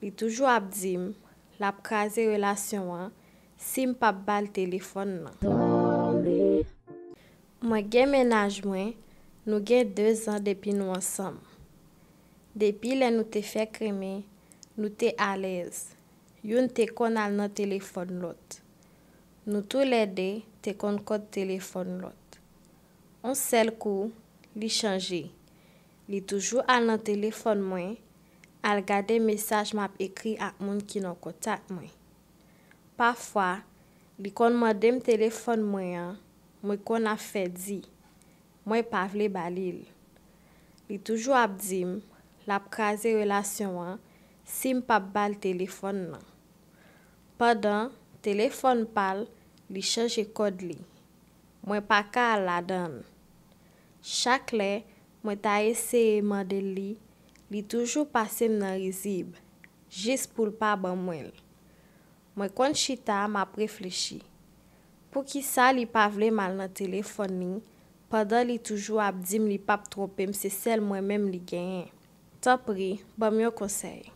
Li toujou ap dim, lap kaze relasyon an, si m pap bal telefon nan. Mwen gen menaj mwen, nou gen 2 an depi nou ansam. Depi le nou te fe kreme, nou te alez. Yon te kon al nan telefon lot. Nou tou lede te kon kod telefon lot. On sel kou, li chanje. Li toujou al nan telefon mwen, al gade mesaj map ekri ak moun ki nan kontak mwen. Pafwa, li kon mandem telefon mwen an, mwen kon a fe di. Mwen pa vle balil. Li toujou ap dim, lap kaze relasyon an, si m pap bal telefon nan. Padan, telefon pal, li chanje kod li. Mwen pa ka al la dan. Chak le, mwen ta eseye mande li, li toujou pase m nan rizib, jis pou l pa ban mwen. Mwen kon chita m ap reflechi. Pou ki sa li pa vle mal nan telefon ni, padan li toujou ap dim li pap tropem se sel mwen menm li genyen. Topri, ban myo konsey.